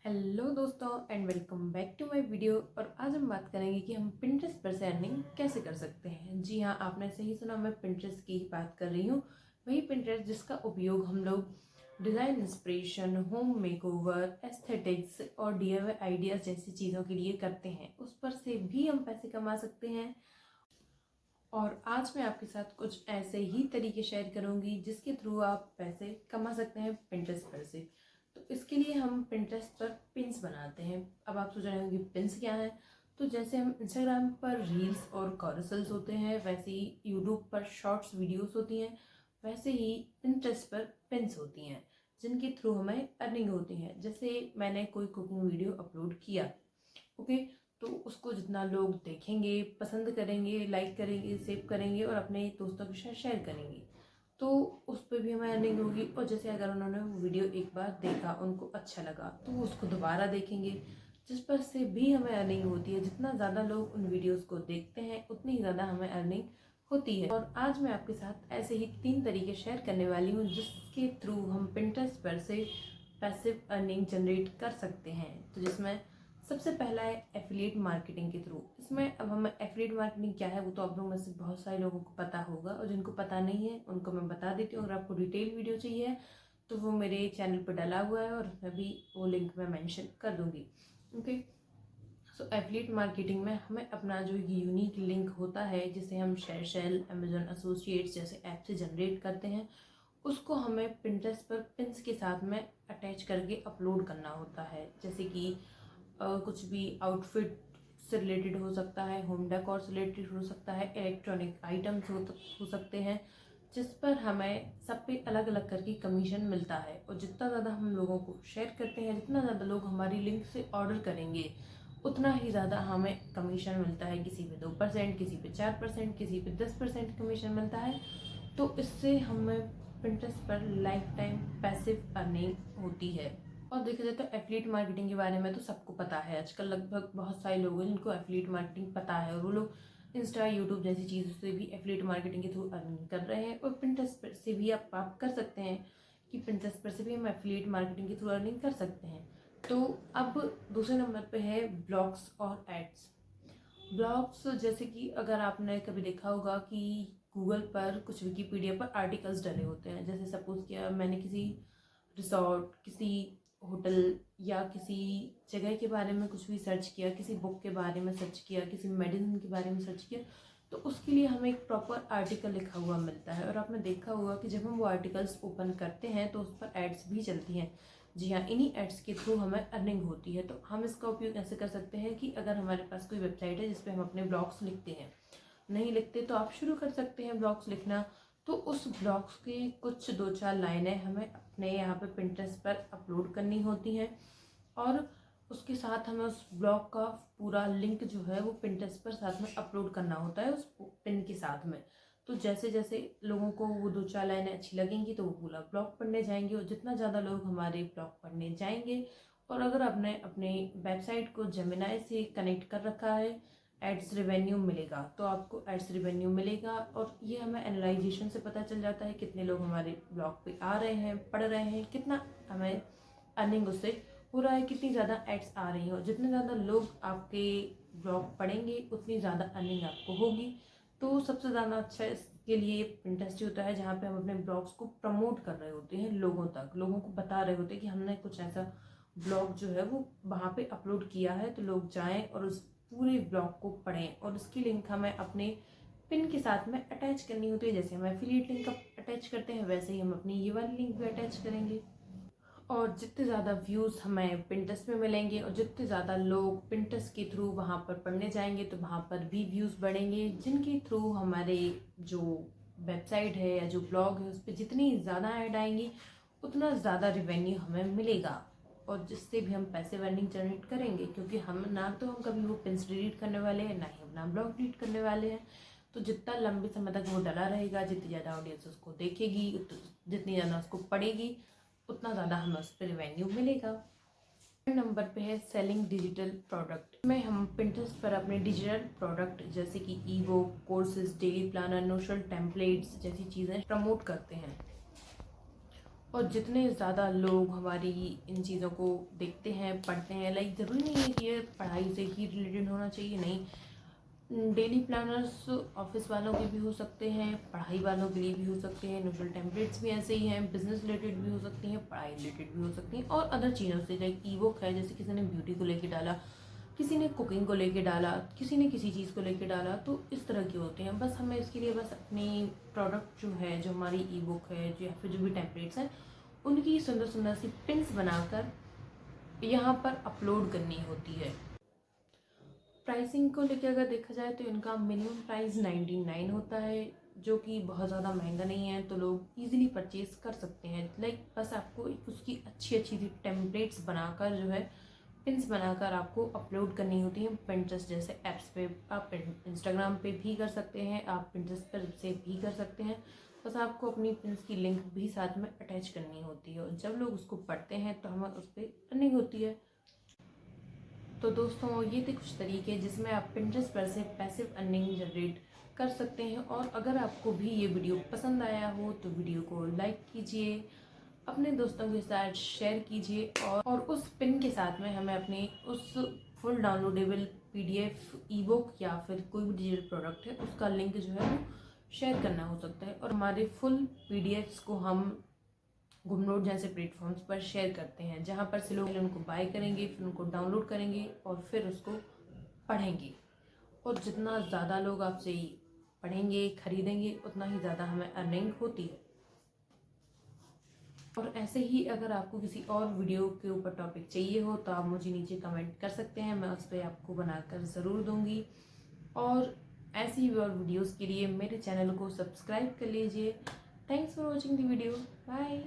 Hello दोस्तों and welcome back to my video. और आज हम बात करेंगे कि हम पिंटरेस्ट पर से अर्निंग कैसे कर सकते हैं। जी हाँ, आपने सही सुना, मैं पिंटरेस्ट की ही बात कर रही हूँ। वही पिंटरेस्ट जिसका उपयोग हम लोग design inspiration, home makeover, aesthetics और DIY आइडियाज़ जैसी चीज़ों के लिए करते हैं। उस पर से भी हम पैसे कमा सकते हैं। और आज मैं आपके साथ कुछ ऐसे ही तरीके शेयर करूंगी जिसके थ्रू आप पैसे कमा सकते हैं पिंटरेस्ट पर से। तो इसके लिए हम पिंटरेस्ट पर पिन्स बनाते हैं। अब आप सोच रहे होंगे पिन्स क्या है। तो जैसे हम इंस्टाग्राम पर रील्स और कॉरसल्स होते हैं, वैसे ही यूट्यूब पर शॉर्ट्स वीडियोस होती हैं, वैसे ही पिंटरेस्ट पर पिन्स होती हैं जिनके थ्रू हमें अर्निंग होती है। जैसे मैंने कोई कुकिंग वीडियो अपलोड किया, ओके, तो उसको जितना लोग देखेंगे, पसंद करेंगे, लाइक करेंगे, सेव करेंगे और अपने दोस्तों के साथ शेयर करेंगे, तो उस पर भी हमें अर्निंग होगी। और जैसे अगर उन्होंने वो वीडियो एक बार देखा, उनको अच्छा लगा, तो वो उसको दोबारा देखेंगे, जिस पर से भी हमें अर्निंग होती है। जितना ज़्यादा लोग उन वीडियोस को देखते हैं, उतनी ज़्यादा हमें अर्निंग होती है। और आज मैं आपके साथ ऐसे ही 3 तरीके शेयर करने वाली हूँ जिसके थ्रू हम पिंटरेस्ट पर से पैसिव अर्निंग जनरेट कर सकते हैं। तो जिसमें सबसे पहला है एफिलिएट मार्केटिंग के थ्रू। इसमें अब हम एफिलिएट मार्केटिंग क्या है वो तो आप लोगों में से बहुत सारे लोगों को पता होगा, और जिनको पता नहीं है उनको मैं बता देती हूँ। अगर आपको डिटेल वीडियो चाहिए तो वो मेरे चैनल पर डाला हुआ है और उसमें भी वो लिंक मैं मेंशन कर दूंगी। ओके, सो एफिलिएट मार्केटिंग में हमें अपना जो यूनिक लिंक होता है, जिसे हम शेयरशेल, अमेजन एसोसिएट्स जैसे ऐप से जनरेट करते हैं, उसको हमें पिंटरेस्ट पर पिन्स के साथ में अटैच करके अपलोड करना होता है। जैसे कि कुछ भी आउटफिट से रिलेटेड हो सकता है, होम डेकोर से रिलेटेड हो सकता है, इलेक्ट्रॉनिक आइटम्स हो सकते हैं, जिस पर हमें सब पे अलग अलग करके कमीशन मिलता है। और जितना ज़्यादा हम लोगों को शेयर करते हैं, जितना ज़्यादा लोग हमारी लिंक से ऑर्डर करेंगे, उतना ही ज़्यादा हमें कमीशन मिलता है। किसी पे 2%, किसी पे 4%, किसी पे 10% कमीशन मिलता है। तो इससे हमें पिंटरेस्ट पर लाइफ टाइम पैसिव अर्निंग होती है। और देखा जाए तो एफिलिएट मार्केटिंग के बारे में तो सबको पता है। आजकल लगभग बहुत सारे लोग हैं जिनको एफिलिएट मार्केटिंग पता है, और वो लोग इंस्टा, यूट्यूब जैसी चीज़ों से भी एफिलिएट मार्केटिंग के थ्रू अर्निंग कर रहे हैं। और पिंटरेस्ट पर से भी आप कर सकते हैं कि पिंटरेस्ट पर से भी हम एफिलिएट मार्केटिंग के थ्रू अर्निंग कर सकते हैं। तो अब दूसरे नंबर पे है ब्लॉग्स और एड्स। ब्लॉग्स जैसे कि अगर आपने कभी देखा होगा कि गूगल पर कुछ विकीपीडिया पर आर्टिकल्स डले होते हैं। जैसे सपोज किया मैंने किसी रिसोर्ट, किसी होटल या किसी जगह के बारे में कुछ भी सर्च किया, किसी बुक के बारे में सर्च किया, किसी मेडिसिन के बारे में सर्च किया, तो उसके लिए हमें एक प्रॉपर आर्टिकल लिखा हुआ मिलता है। और आपने देखा होगा कि जब हम वो आर्टिकल्स ओपन करते हैं तो उस पर एड्स भी चलती हैं। जी हाँ, इन्हीं एड्स के थ्रू हमें अर्निंग होती है। तो हम इसका उपयोग ऐसे कर सकते हैं कि अगर हमारे पास कोई वेबसाइट है जिस पे हम अपने ब्लॉग्स लिखते हैं, नहीं लिखते तो आप शुरू कर सकते हैं ब्लॉग्स लिखना। तो उस ब्लॉग्स की कुछ 2-4 लाइनें हमें अपने यहाँ पे पिंटरेस्ट पर अपलोड करनी होती हैं, और उसके साथ हमें उस ब्लॉग का पूरा लिंक जो है वो पिंटरेस्ट पर साथ में अपलोड करना होता है उस पिन के साथ में। तो जैसे जैसे लोगों को वो 2-4 लाइनें अच्छी लगेंगी तो वो पूरा ब्लॉग पढ़ने जाएंगे, और जितना ज़्यादा लोग हमारे ब्लॉग पढ़ने जाएंगे, और अगर आपने अपने वेबसाइट को जेमिनाई से कनेक्ट कर रखा है, एड्स रेवेन्यू मिलेगा। तो आपको एड्स रेवेन्यू मिलेगा, और ये हमें एनालाइजेशन से पता चल जाता है कितने लोग हमारे ब्लॉग पे आ रहे हैं, पढ़ रहे हैं, कितना हमें अर्निंग उससे हो रहा है, कितनी ज़्यादा एड्स आ रही हैं। और जितने ज़्यादा लोग आपके ब्लॉग पढ़ेंगे उतनी ज़्यादा अर्निंग आपको होगी। तो सबसे ज़्यादा अच्छा इसके लिए पिंटरेस्ट होता है, जहाँ पे हम अपने ब्लॉग्स को प्रमोट कर रहे होते हैं लोगों तक, लोगों को बता रहे होते हैं कि हमने कुछ ऐसा ब्लॉग जो है वो वहाँ पे अपलोड किया है, तो लोग जाएं और उस पूरे ब्लॉग को पढ़ें। और उसकी लिंक हमें अपने पिन के साथ में अटैच करनी होती है। जैसे हम एफिलिएट लिंक अटैच करते हैं, वैसे ही हम अपनी ये वाली लिंक भी अटैच करेंगे। और जितने ज़्यादा व्यूज़ हमें पिंटरेस्ट में मिलेंगे, और जितने ज़्यादा लोग पिंटरेस्ट के थ्रू वहाँ पर पढ़ने जाएंगे, तो वहाँ पर भी व्यूज़ बढ़ेंगे, जिनके थ्रू हमारे जो वेबसाइट है या जो ब्लॉग है उस पर जितनी ज़्यादा ऐड आएंगी, उतना ज़्यादा रिवेन्यू हमें मिलेगा, और जिससे भी हम पैसे अर्निंग जनरेट करेंगे। क्योंकि हम ना तो हम कभी वो पिन्स डिलीट करने वाले हैं, ना ही अपना ब्लॉग डिलीट करने वाले हैं। तो जितना लंबे समय तक वो डला रहेगा, जितनी ज़्यादा ऑडियंस उसको देखेगी, जितनी ज़्यादा उसको पढ़ेगी, उतना ज़्यादा हमें उस पर रिवेन्यू मिलेगा। नंबर पे है सेलिंग डिजिटल प्रोडक्ट। में हम पिंटरेस्ट पर अपने डिजिटल प्रोडक्ट जैसे कि e book, courses, daily planner, Notion templates जैसी चीज़ें प्रमोट करते हैं। और जितने ज़्यादा लोग हमारी इन चीज़ों को देखते हैं, पढ़ते हैं, लाइक ज़रूरी नहीं है कि ये पढ़ाई से ही रिलेटेड होना चाहिए, नहीं, डेली प्लानर्स ऑफिस वालों के भी हो सकते हैं, पढ़ाई वालों के लिए भी हो सकते हैं, न्यूट्रल टेम्पलेट्स भी ऐसे ही हैं, बिजनेस रिलेटेड भी हो सकती हैं, पढ़ाई रिलेटेड भी हो सकती हैं, और अदर चीज़ों से, लाइक ई बुक है, जैसे किसी ने ब्यूटी को लेके डाला, किसी ने कुकिंग को लेके डाला, किसी ने किसी चीज़ को लेके डाला, तो इस तरह के होते हैं। बस हमें इसके लिए बस अपनी प्रोडक्ट जो है, जो हमारी ई बुक है, जो या फिर जो भी टेम्पलेट्स हैं, उनकी सुंदर सुंदर सी पिन्स बनाकर यहाँ पर अपलोड करनी होती है। प्राइसिंग को लेकर अगर देखा जाए तो इनका मिनिमम प्राइस 99 होता है, जो कि बहुत ज़्यादा महंगा नहीं है, तो लोग इजीली परचेज कर सकते हैं। लाइक बस आपको उसकी अच्छी अच्छी सी टेम्पलेट्स बनाकर जो है, पिन्स बनाकर आपको अपलोड करनी होती है पिंटरेस्ट जैसे ऐप्स पे। आप इंस्टाग्राम पे भी कर सकते हैं, आप पिंटरेस्ट पर से भी कर सकते हैं। बस आपको अपनी पिन्स की लिंक भी साथ में अटैच करनी होती है, और जब लोग उसको पढ़ते हैं तो हमें उस पर अर्निंग होती है। तो दोस्तों, ये थे कुछ तरीके जिसमें आप पिंटरेस्ट पर से पैसिव अर्निंग जनरेट कर सकते हैं। और अगर आपको भी ये वीडियो पसंद आया हो तो वीडियो को लाइक कीजिए, अपने दोस्तों के साथ शेयर कीजिए, और उस पिन के साथ में हमें अपने उस फुल डाउनलोडेबल पीडीएफ ई बुक या फिर कोई भी डिजिटल प्रोडक्ट है उसका लिंक जो है वो शेयर करना हो सकता है। और हमारे फुल पीडीएफ्स को हम गुमनोट जैसे प्लेटफॉर्म्स पर शेयर करते हैं, जहां पर से लोग उनको बाय करेंगे, फिर उनको डाउनलोड करेंगे और फिर उसको पढ़ेंगे। और जितना ज़्यादा लोग आपसे पढ़ेंगे, खरीदेंगे, उतना ही ज़्यादा हमें अर्निंग होती है। और ऐसे ही अगर आपको किसी और वीडियो के ऊपर टॉपिक चाहिए हो तो आप मुझे नीचे कमेंट कर सकते हैं, मैं उस पर आपको बनाकर ज़रूर दूंगी। और ऐसी ही और वीडियोज़ के लिए मेरे चैनल को सब्सक्राइब कर लीजिए। Thanks for watching the video. Bye.